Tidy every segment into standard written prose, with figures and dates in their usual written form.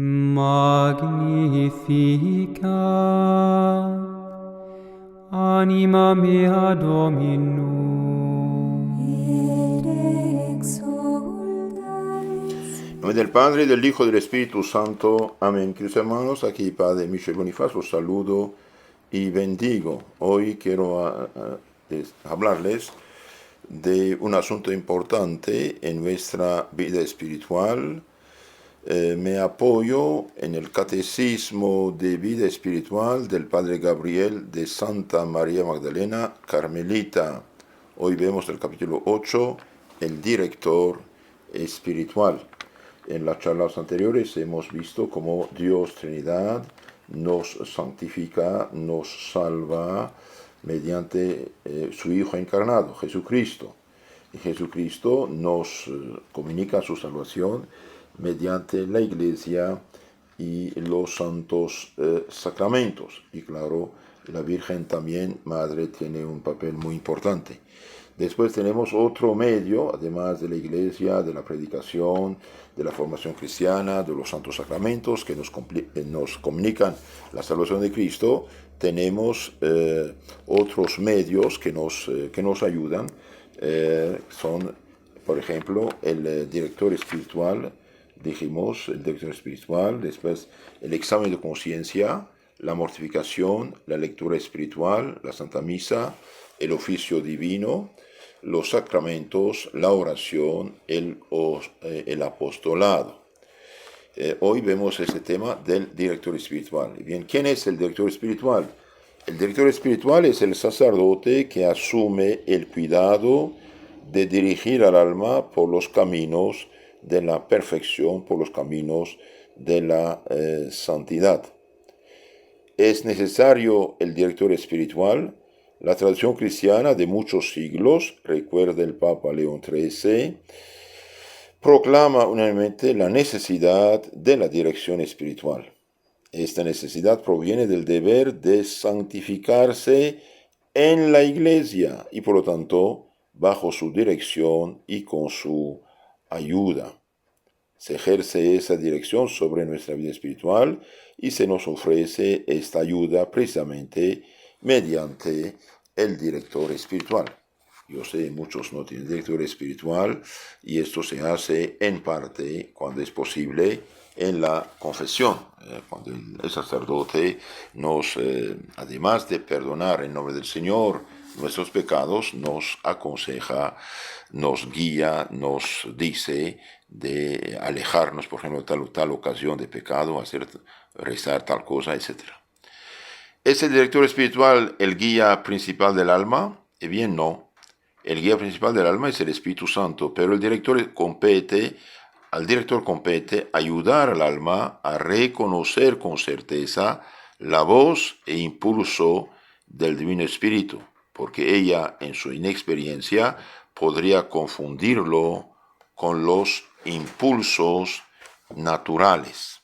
Magnificat anima mea Dominum. Et exultans. En nombre del Padre, del Hijo y del Espíritu Santo. Amén. Queridos hermanos, aquí Padre Michel Bonifaz, los saludo y bendigo. Hoy quiero hablarles de un asunto importante en nuestra vida espiritual. Me apoyo en el Catecismo de Vida Espiritual del Padre Gabriel de Santa María Magdalena Carmelita. Hoy vemos el capítulo 8, el director espiritual. En las charlas anteriores hemos visto cómo Dios Trinidad nos santifica, nos salva mediante su Hijo encarnado, Jesucristo. Y Jesucristo nos comunica su salvación mediante la Iglesia y los santos sacramentos. Y claro, la Virgen también, Madre, tiene un papel muy importante. Después tenemos otro medio, además de la Iglesia, de la predicación, de la formación cristiana, de los santos sacramentos que nos comunican la salvación de Cristo. Tenemos otros medios que nos ayudan. Son, por ejemplo, el director espiritual, dijimos, el director espiritual, después el examen de conciencia, la mortificación, la lectura espiritual, la Santa Misa, el oficio divino, los sacramentos, la oración, el apostolado. Hoy vemos este tema del director espiritual. Bien, ¿quién es el director espiritual? El director espiritual es el sacerdote que asume el cuidado de dirigir al alma por los caminos de la perfección, por los caminos de la santidad. Es necesario el director espiritual. La tradición cristiana de muchos siglos, recuerda el Papa León XIII, proclama unánimemente la necesidad de la dirección espiritual. Esta necesidad proviene del deber de santificarse en la Iglesia y por lo tanto bajo su dirección y con su ayuda. Se ejerce esa dirección sobre nuestra vida espiritual y se nos ofrece esta ayuda precisamente mediante el director espiritual. Yo sé, muchos no tienen director espiritual y esto se hace en parte, cuando es posible, en la confesión. Cuando el sacerdote nos, además de perdonar en nombre del Señor nuestros pecados, nos aconseja, nos guía, nos dice de alejarnos, por ejemplo, de tal ocasión de pecado, rezar tal cosa, etc. ¿Es el director espiritual el guía principal del alma? Bien, no. El guía principal del alma es el Espíritu Santo, pero al director compete ayudar al alma a reconocer con certeza la voz e impulso del Divino Espíritu, porque ella, en su inexperiencia, podría confundirlo con los impulsos naturales.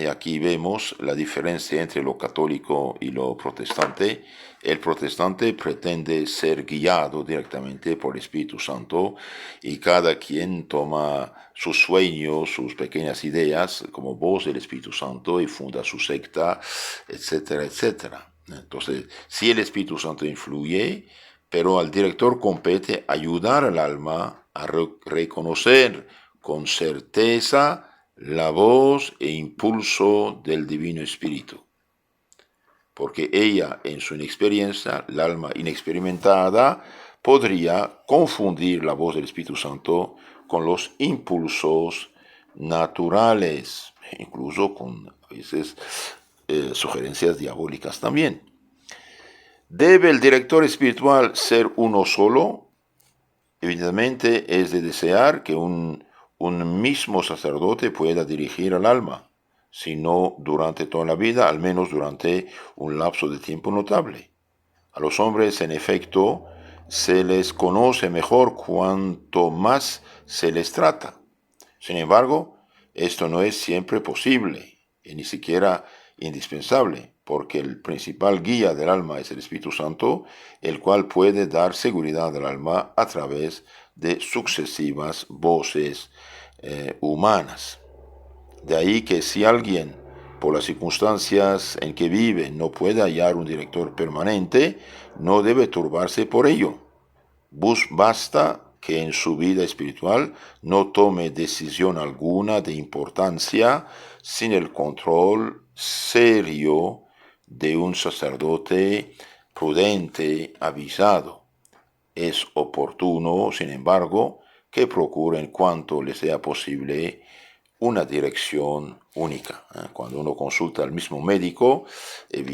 Aquí vemos la diferencia entre lo católico y lo protestante. El protestante pretende ser guiado directamente por el Espíritu Santo y cada quien toma sus sueños, sus pequeñas ideas como voz del Espíritu Santo y funda su secta, etcétera, etcétera. Entonces, sí, el Espíritu Santo influye, pero al director compete ayudar al alma a reconocer con certeza la voz e impulso del Divino Espíritu, porque ella, en su inexperiencia, el alma inexperimentada, podría confundir la voz del Espíritu Santo con los impulsos naturales, incluso con a veces sugerencias diabólicas también. ¿Debe el director espiritual ser uno solo? Evidentemente es de desear que un mismo sacerdote pueda dirigir al alma, si no durante toda la vida, al menos durante un lapso de tiempo notable. A los hombres, en efecto, se les conoce mejor cuanto más se les trata. Sin embargo, esto no es siempre posible, y ni siquiera indispensable, porque el principal guía del alma es el Espíritu Santo, el cual puede dar seguridad al alma a través de sucesivas voces humanas. De ahí que si alguien, por las circunstancias en que vive, no puede hallar un director permanente, no debe turbarse por ello. Basta que en su vida espiritual no tome decisión alguna de importancia sin el control serio de un sacerdote prudente, avisado. Es oportuno, sin embargo, que procure en cuanto le sea posible una dirección única. Cuando uno consulta al mismo médico, el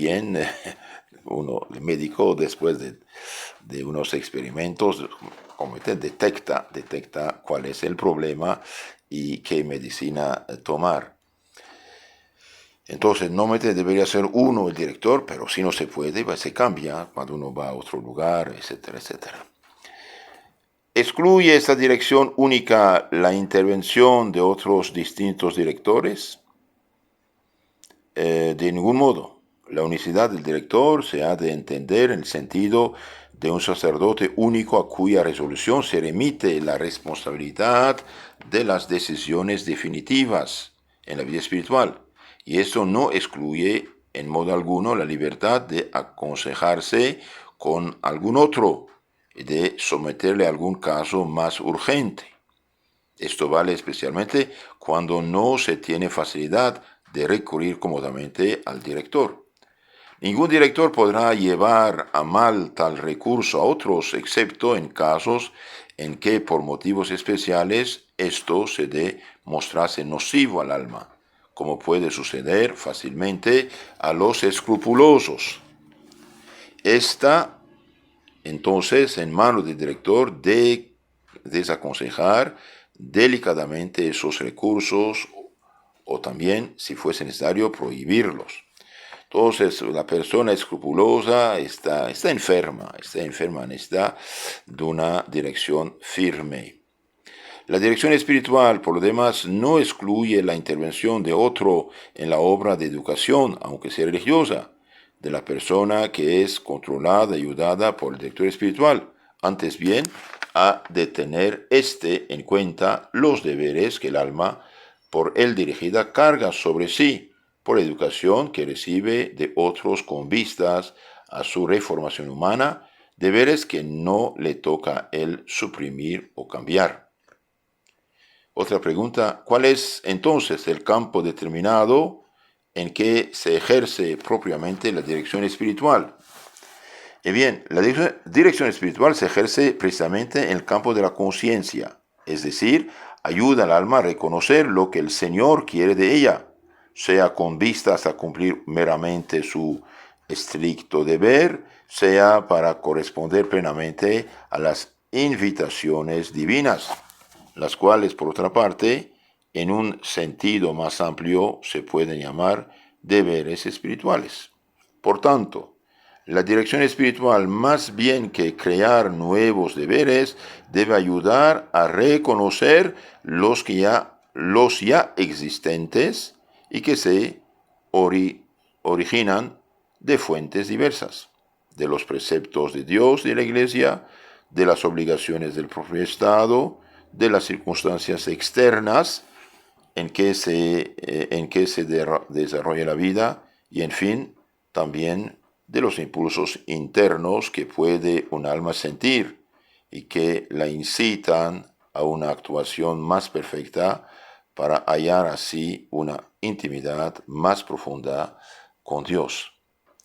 médico después de unos experimentos detecta cuál es el problema y qué medicina tomar. Entonces, normalmente debería ser uno el director, pero si no se puede, se cambia cuando uno va a otro lugar, etcétera, etcétera. ¿Excluye esta dirección única la intervención de otros distintos directores? De ningún modo. La unicidad del director se ha de entender en el sentido de un sacerdote único a cuya resolución se remite la responsabilidad de las decisiones definitivas en la vida espiritual. Y esto no excluye en modo alguno la libertad de aconsejarse con algún otro, de someterle a algún caso más urgente. Esto vale especialmente cuando no se tiene facilidad de recurrir cómodamente al director. Ningún director podrá llevar a mal tal recurso a otros, excepto en casos en que por motivos especiales esto se mostrase nocivo al alma, como puede suceder fácilmente a los escrupulosos. Está entonces en manos del director de desaconsejar delicadamente esos recursos o también, si fuese necesario, prohibirlos. Entonces, la persona escrupulosa está enferma, necesita de una dirección firme. La dirección espiritual, por lo demás, no excluye la intervención de otro en la obra de educación, aunque sea religiosa, de la persona que es controlada y ayudada por el director espiritual. Antes bien, ha de tener en cuenta los deberes que el alma por él dirigida carga sobre sí, por educación que recibe de otros con vistas a su reformación humana, deberes que no le toca a él suprimir o cambiar. Otra pregunta, ¿cuál es entonces el campo determinado en que se ejerce propiamente la dirección espiritual? Bien, la dirección espiritual se ejerce precisamente en el campo de la conciencia, es decir, ayuda al alma a reconocer lo que el Señor quiere de ella, sea con vistas a cumplir meramente su estricto deber, sea para corresponder plenamente a las invitaciones divinas, las cuales, por otra parte, en un sentido más amplio se pueden llamar deberes espirituales. Por tanto, la dirección espiritual, más bien que crear nuevos deberes, debe ayudar a reconocer los ya existentes y que se originan de fuentes diversas, de los preceptos de Dios y de la Iglesia, de las obligaciones del propio Estado, de las circunstancias externas en que se desarrolla la vida y, en fin, también de los impulsos internos que puede un alma sentir y que la incitan a una actuación más perfecta para hallar así una intimidad más profunda con Dios.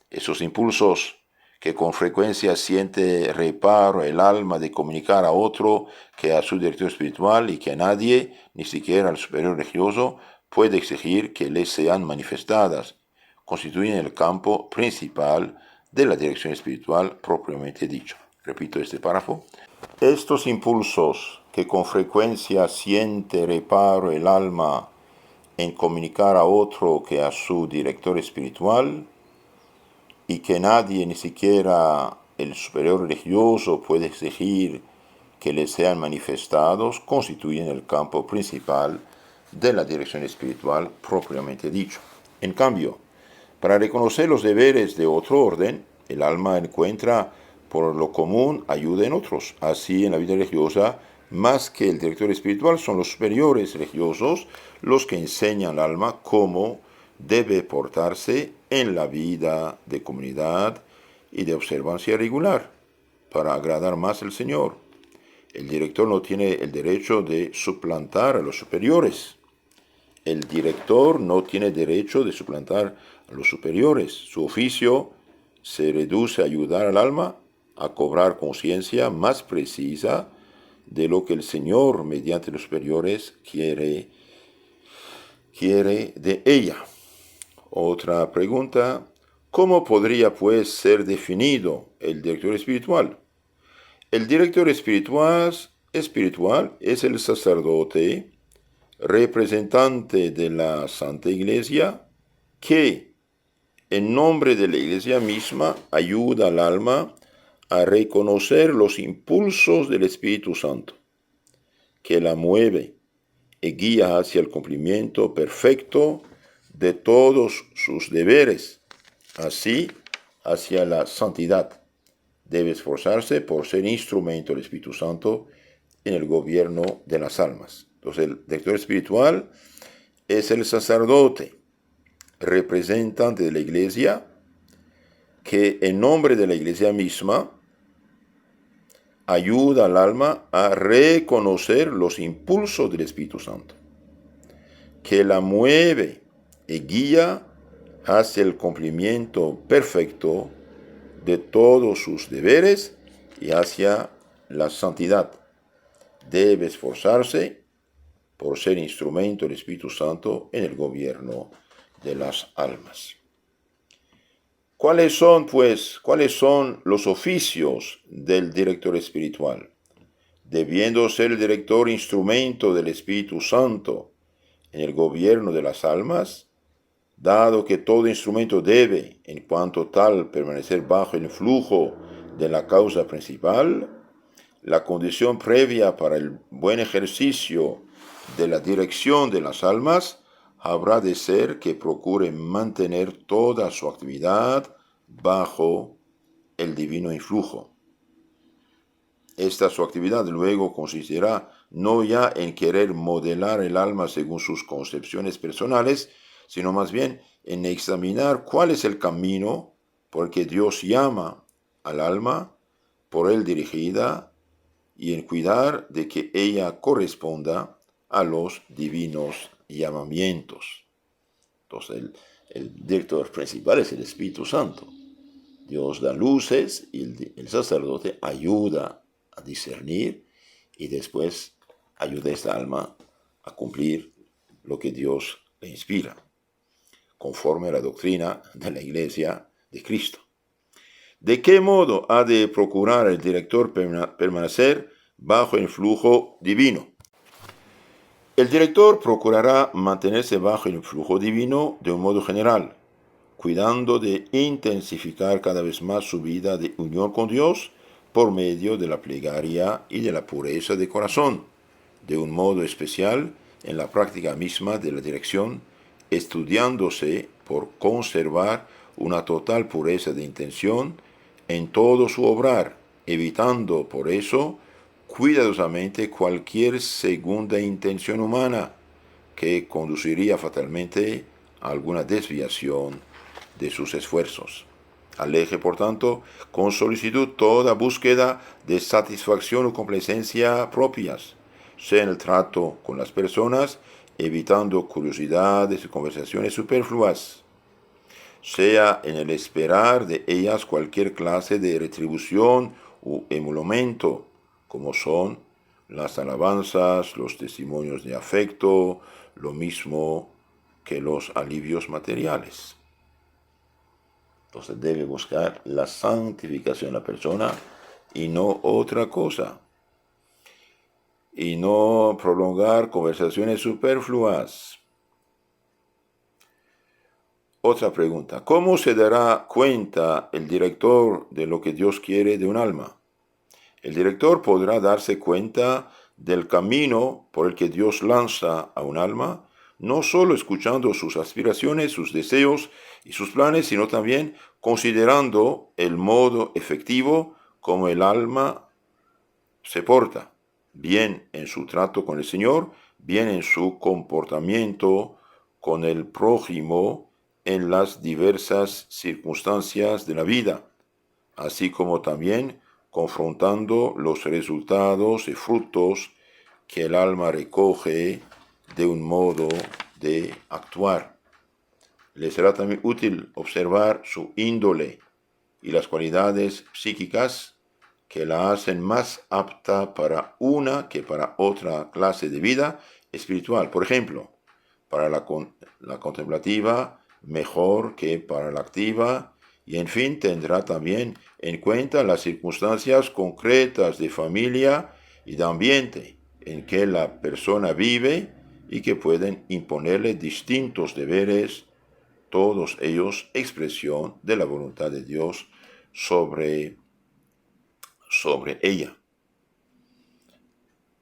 Esos impulsos que con frecuencia siente reparo el alma de comunicar a otro que a su director espiritual y que a nadie, ni siquiera al superior religioso, puede exigir que les sean manifestadas, constituyen el campo principal de la dirección espiritual propiamente dicho. Repito este párrafo. Estos impulsos que con frecuencia siente reparo el alma en comunicar a otro que a su director espiritual y que nadie, ni siquiera el superior religioso, puede exigir que les sean manifestados, constituyen el campo principal de la dirección espiritual propiamente dicho. En cambio, para reconocer los deberes de otro orden, el alma encuentra por lo común ayuda en otros. Así, en la vida religiosa, Más que el director espiritual, son los superiores religiosos los que enseñan al alma cómo debe portarse en la vida de comunidad y de observancia regular para agradar más al Señor. El director no tiene el derecho de suplantar a los superiores. El director no tiene derecho de suplantar a los superiores. Su oficio se reduce a ayudar al alma a cobrar conciencia más precisa de lo que el Señor, mediante los superiores, quiere de ella. Otra pregunta: ¿cómo podría pues ser definido el director espiritual? El director espiritual es el sacerdote, representante de la Santa Iglesia, que, en nombre de la Iglesia misma, ayuda al alma a reconocer los impulsos del Espíritu Santo, que la mueve y guía hacia el cumplimiento perfecto de todos sus deberes, así hacia la santidad. Debe esforzarse por ser instrumento del Espíritu Santo en el gobierno de las almas. Entonces, el director espiritual es el sacerdote, representante de la Iglesia, que en nombre de la Iglesia misma ayuda al alma a reconocer los impulsos del Espíritu Santo, que la mueve y guía hacia el cumplimiento perfecto de todos sus deberes y hacia la santidad. Debe esforzarse por ser instrumento del Espíritu Santo en el gobierno de las almas. ¿Cuáles son los oficios del director espiritual? Debiendo ser el director instrumento del Espíritu Santo en el gobierno de las almas, dado que todo instrumento debe, en cuanto tal, permanecer bajo el influjo de la causa principal, la condición previa para el buen ejercicio de la dirección de las almas habrá de ser que procure mantener toda su actividad bajo el divino influjo. Esta su actividad luego consistirá no ya en querer modelar el alma según sus concepciones personales, sino más bien en examinar cuál es el camino por el que Dios llama al alma, por él dirigida, y en cuidar de que ella corresponda a los divinos llamamientos. Entonces, el director principal es el Espíritu Santo. Dios da luces y el sacerdote ayuda a discernir y después ayuda a esta alma a cumplir lo que Dios le inspira, conforme a la doctrina de la Iglesia de Cristo. ¿De qué modo ha de procurar el director permanecer bajo el flujo divino? El director procurará mantenerse bajo el flujo divino de un modo general, cuidando de intensificar cada vez más su vida de unión con Dios por medio de la plegaria y de la pureza de corazón, de un modo especial en la práctica misma de la dirección, estudiándose por conservar una total pureza de intención en todo su obrar, evitando por eso cuidadosamente cualquier segunda intención humana que conduciría fatalmente a alguna desviación de sus esfuerzos. Aleje, por tanto, con solicitud toda búsqueda de satisfacción o complacencia propias, sea en el trato con las personas, evitando curiosidades y conversaciones superfluas, sea en el esperar de ellas cualquier clase de retribución u emolumento, como son las alabanzas, los testimonios de afecto, lo mismo que los alivios materiales. Entonces debe buscar la santificación de la persona y no otra cosa. Y no prolongar conversaciones superfluas. Otra pregunta: ¿cómo se dará cuenta el director de lo que Dios quiere de un alma? El director podrá darse cuenta del camino por el que Dios lanza a un alma, no solo escuchando sus aspiraciones, sus deseos y sus planes, sino también considerando el modo efectivo como el alma se porta. bien en su trato con el Señor, bien en su comportamiento con el prójimo en las diversas circunstancias de la vida, así como también confrontando los resultados y frutos que el alma recoge de un modo de actuar. Le será también útil observar su índole y las cualidades psíquicas que la hacen más apta para una que para otra clase de vida espiritual. Por ejemplo, para la contemplativa mejor que para la activa, y en fin tendrá también en cuenta las circunstancias concretas de familia y de ambiente en que la persona vive y que pueden imponerle distintos deberes, todos ellos expresión de la voluntad de Dios sobre ella.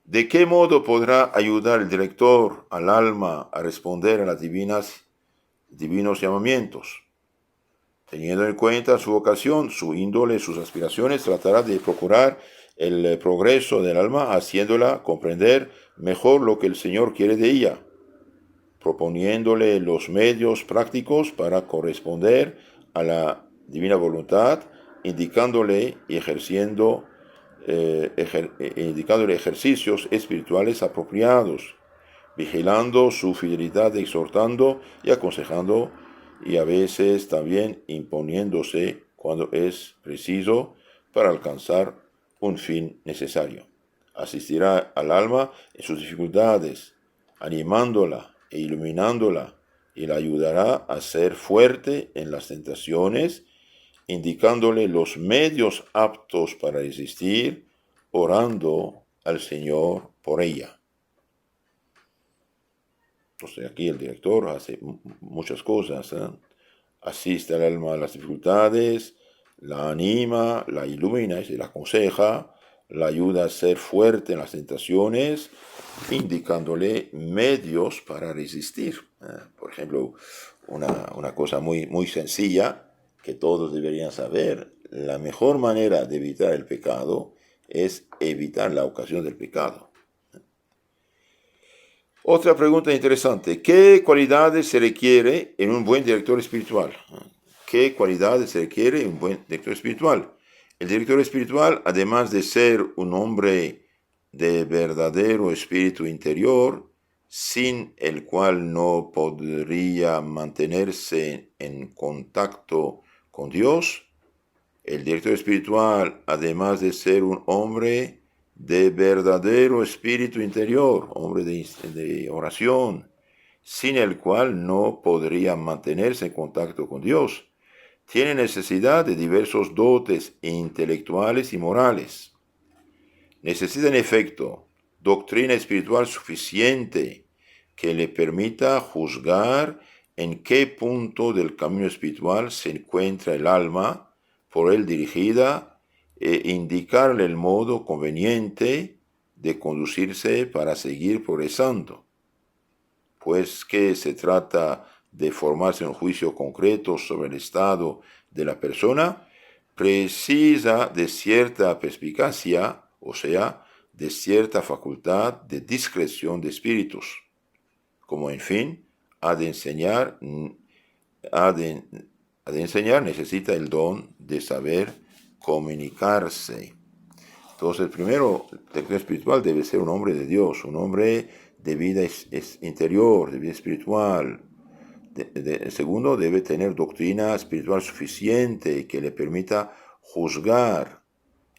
¿De qué modo podrá ayudar el director al alma a responder a los divinos llamamientos? Teniendo en cuenta su vocación, su índole, sus aspiraciones, tratará de procurar el progreso del alma, haciéndola comprender mejor lo que el Señor quiere de ella, proponiéndole los medios prácticos para corresponder a la divina voluntad, indicándole ejercicios espirituales apropiados, vigilando su fidelidad, exhortando y aconsejando, y a veces también imponiéndose cuando es preciso para alcanzar un fin necesario. Asistirá al alma en sus dificultades, animándola e iluminándola, y la ayudará a ser fuerte en las tentaciones, indicándole los medios aptos para resistir, orando al Señor por ella. Entonces aquí el director hace muchas cosas, asiste al alma a las dificultades, la anima, la ilumina y se la aconseja, la ayuda a ser fuerte en las tentaciones, indicándole medios para resistir. Por ejemplo, una cosa muy sencilla que todos deberían saber: la mejor manera de evitar el pecado es evitar la ocasión del pecado. Otra pregunta interesante: ¿qué cualidades se requiere en un buen director espiritual? ¿Qué cualidades se requiere en un buen director espiritual? El director espiritual, además de ser un hombre de verdadero espíritu interior, sin el cual no podría mantenerse en contacto con Dios, el director espiritual, además de ser un hombre de verdadero espíritu interior, hombre de oración, sin el cual no podría mantenerse en contacto con Dios, tiene necesidad de diversos dotes intelectuales y morales. Necesita, en efecto, doctrina espiritual suficiente que le permita juzgar en qué punto del camino espiritual se encuentra el alma por él dirigida, e indicarle el modo conveniente de conducirse para seguir progresando. Pues que se trata de formarse un juicio concreto sobre el estado de la persona, precisa de cierta perspicacia, o sea, de cierta facultad de discreción de espíritus, como en fin ha de enseñar necesita el don de saber comunicarse. Entonces, el primero, el director espiritual debe ser un hombre de Dios, un hombre de vida interior, de vida espiritual. El segundo, debe tener doctrina espiritual suficiente que le permita juzgar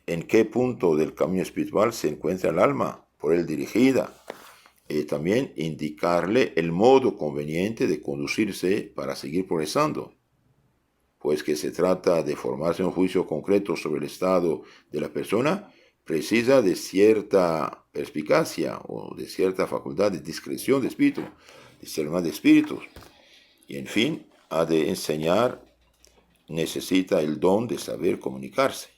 en qué punto del camino espiritual se encuentra el alma, por él dirigida. Y también indicarle el modo conveniente de conducirse para seguir progresando. Pues que se trata de formarse un juicio concreto sobre el estado de la persona, precisa de cierta perspicacia o de cierta facultad de discreción de espíritu, discernimiento de espíritus. Y en fin, ha de enseñar, necesita el don de saber comunicarse.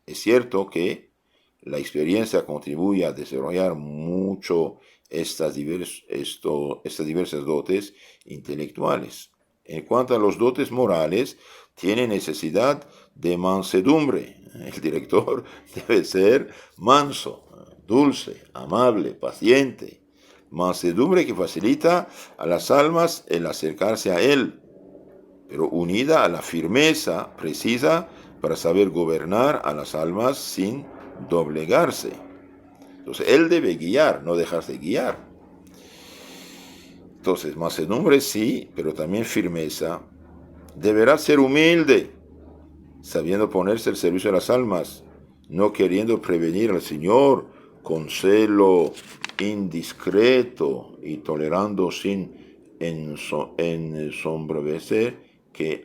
Es cierto que la experiencia contribuye a desarrollar mucho estas diversas dotes intelectuales. En cuanto a los dotes morales, tiene necesidad de mansedumbre. El director debe ser manso, dulce, amable, paciente, mansedumbre que facilita a las almas el acercarse a Él, pero unida a la firmeza precisa para saber gobernar a las almas sin doblegarse. Entonces, Él debe guiar, no dejarse guiar. Entonces, mansedumbre sí, pero también firmeza. Deberá ser humilde, sabiendo ponerse al servicio de las almas, no queriendo prevenir al Señor con celo indiscreto y tolerando sin ensombrecer que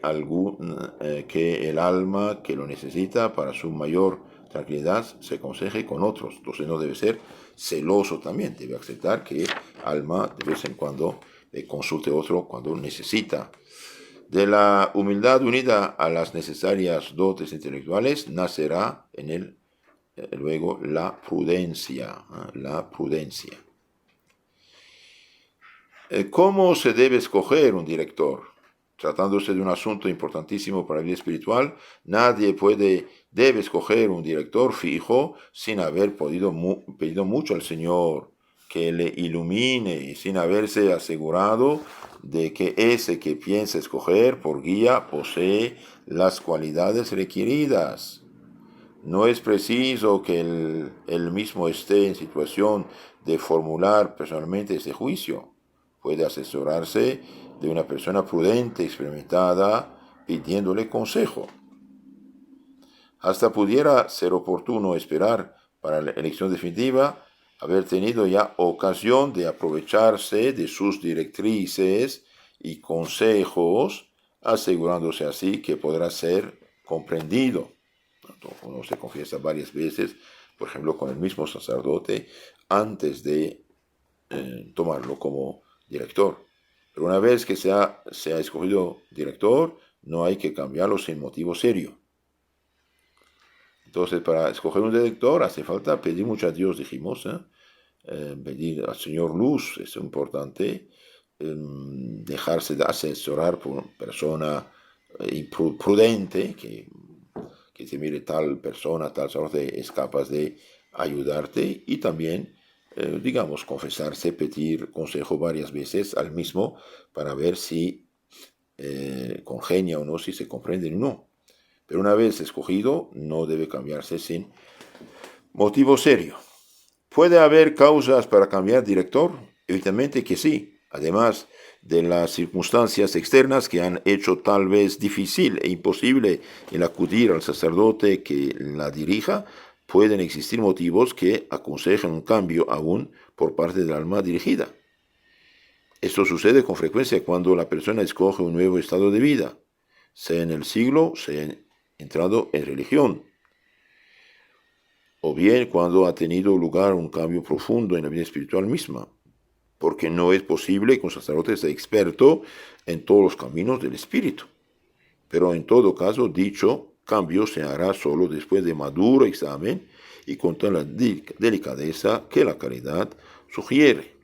el alma que lo necesita para su mayor tranquilidad se aconseje con otros. Entonces no debe ser celoso también, debe aceptar que el alma de vez en cuando consulte a otro cuando necesita. De la humildad unida a las necesarias dotes intelectuales nacerá en él luego la prudencia. ¿Cómo se debe escoger un director? Tratándose de un asunto importantísimo para la vida espiritual, nadie debe escoger un director fijo sin haber pedido mucho al Señor que le ilumine y sin haberse asegurado de que ese que piensa escoger por guía posee las cualidades requeridas. No es preciso que él mismo esté en situación de formular personalmente ese juicio. Puede asesorarse de una persona prudente, experimentada, pidiéndole consejo. Hasta pudiera ser oportuno esperar para la elección definitiva haber tenido ya ocasión de aprovecharse de sus directrices y consejos, asegurándose así que podrá ser comprendido. Uno se confiesa varias veces, por ejemplo, con el mismo sacerdote, antes de tomarlo como director. Pero una vez que se ha escogido director, no hay que cambiarlo sin motivo serio. Entonces, para escoger un director hace falta pedir mucho a Dios, dijimos, pedir al Señor luz, es importante, dejarse de asesorar por una persona prudente, que te mire tal persona, tal sacerdote es capaz de ayudarte, y también, digamos, confesarse, pedir consejo varias veces al mismo para ver si congenia o no, si se comprenden o no. Pero una vez escogido, no debe cambiarse sin motivo serio. ¿Puede haber causas para cambiar director? Evidentemente que sí. Además de las circunstancias externas que han hecho tal vez difícil e imposible el acudir al sacerdote que la dirija, pueden existir motivos que aconsejan un cambio aún por parte del alma dirigida. Esto sucede con frecuencia cuando la persona escoge un nuevo estado de vida, sea en el siglo, sea entrado en religión, o bien cuando ha tenido lugar un cambio profundo en la vida espiritual misma, porque no es posible que un sacerdote sea experto en todos los caminos del espíritu. Pero en todo caso, dicho cambio se hará solo después de maduro examen y con toda la delicadeza que la caridad sugiere.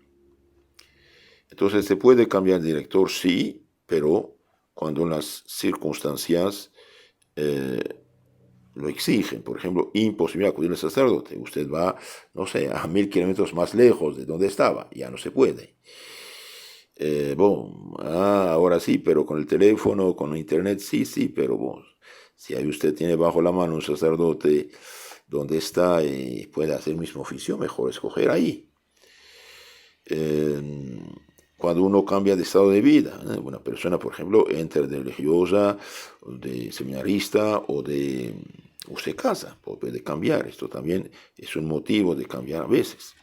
Entonces, ¿se puede cambiar de director? Sí, pero cuando las circunstancias lo exigen. Por ejemplo, imposible acudir al sacerdote. Usted va, no sé, a 1000 kilómetros más lejos de donde estaba. Ya no se puede. Ahora sí, pero con el teléfono, con internet, sí, pero si ahí usted tiene bajo la mano un sacerdote donde está y puede hacer el mismo oficio, mejor escoger ahí. Cuando uno cambia de estado de vida, una persona, por ejemplo, entra de religiosa, de seminarista o se casa, puede cambiar. Esto también es un motivo de cambiar a veces.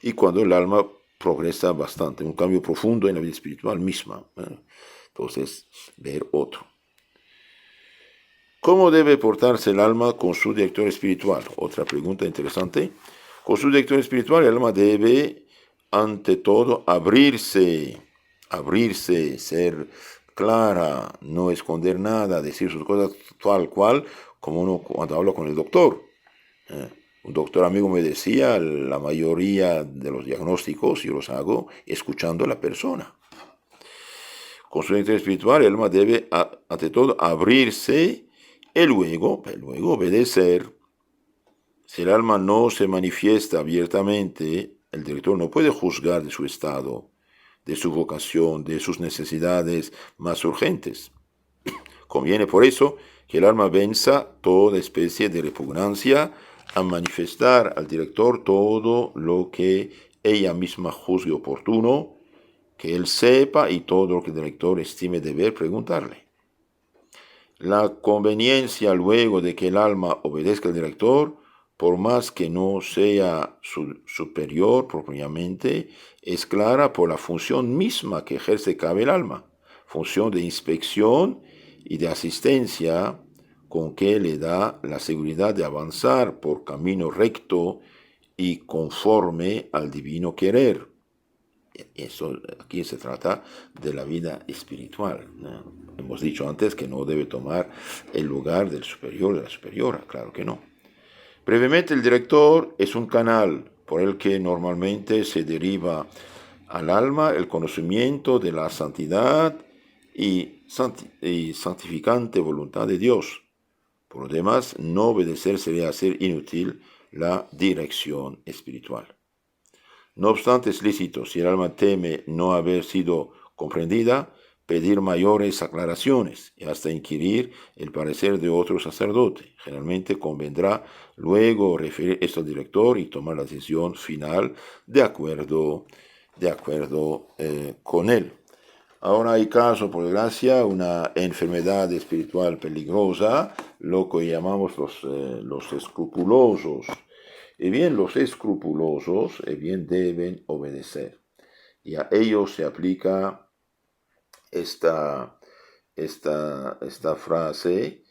Y cuando el alma progresa bastante, un cambio profundo en la vida espiritual misma, entonces ver otro. ¿Cómo debe portarse el alma con su director espiritual? Otra pregunta interesante. Con su director espiritual, el alma debe, ante todo, abrirse, ser clara, no esconder nada, decir sus cosas tal cual, como uno cuando habla con el doctor. Un doctor amigo me decía, la mayoría de los diagnósticos yo los hago escuchando a la persona. Con su director espiritual, el alma debe, ante todo, abrirse y luego obedecer. Si el alma no se manifiesta abiertamente, el director no puede juzgar de su estado, de su vocación, de sus necesidades más urgentes. Conviene por eso que el alma venza toda especie de repugnancia a manifestar al director todo lo que ella misma juzgue oportuno, que él sepa y todo lo que el director estime deber preguntarle. La conveniencia luego de que el alma obedezca al director, por más que no sea su superior propiamente, es clara por la función misma que ejerce cabe el alma, función de inspección y de asistencia con que le da la seguridad de avanzar por camino recto y conforme al divino querer. Eso, aquí se trata de la vida espiritual, ¿no? Hemos dicho antes que no debe tomar el lugar del superior, de la superiora, claro que no. Brevemente, el director es un canal por el que normalmente se deriva al alma el conocimiento de la santidad y santificante voluntad de Dios. Por lo demás, no obedecer sería hacer inútil la dirección espiritual. No obstante, es lícito, si el alma teme no haber sido comprendida, pedir mayores aclaraciones y hasta inquirir el parecer de otro sacerdote. Generalmente convendrá luego referir esto al director y tomar la decisión final de acuerdo con él. Ahora hay caso, por desgracia, una enfermedad espiritual peligrosa, lo que llamamos los escrupulosos. Y bien, los escrupulosos bien deben obedecer. Y a ellos se aplica esta frase,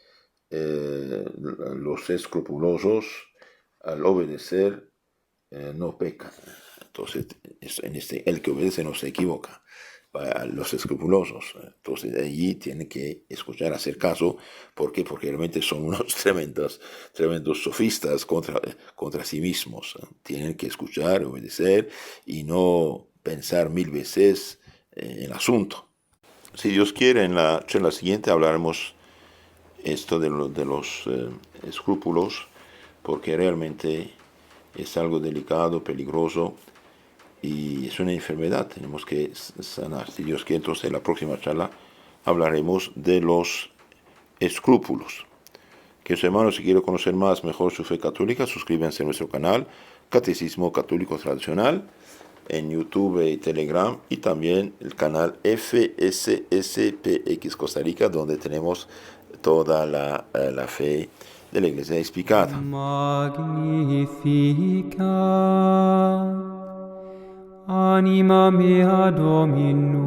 los escrupulosos al obedecer no pecan. Entonces, el que obedece no se equivoca. A los escrupulosos. Entonces, allí tienen que escuchar, hacer caso. ¿Por qué? Porque realmente son unos tremendos sofistas contra sí mismos. Tienen que escuchar, obedecer y no pensar 1000 veces en el asunto. Si Dios quiere, en la charla siguiente hablaremos esto de los escrúpulos, porque realmente es algo delicado, peligroso, y es una enfermedad, tenemos que sanar. Si Dios quiere, entonces en la próxima charla hablaremos de los escrúpulos. Que sus hermanos, si quieren conocer más mejor su fe católica, suscríbanse a nuestro canal Catecismo Católico Tradicional en YouTube y Telegram, y también el canal FSSPX Costa Rica, donde tenemos toda la fe de la Iglesia explicada. Magnificat anima mea Dominum.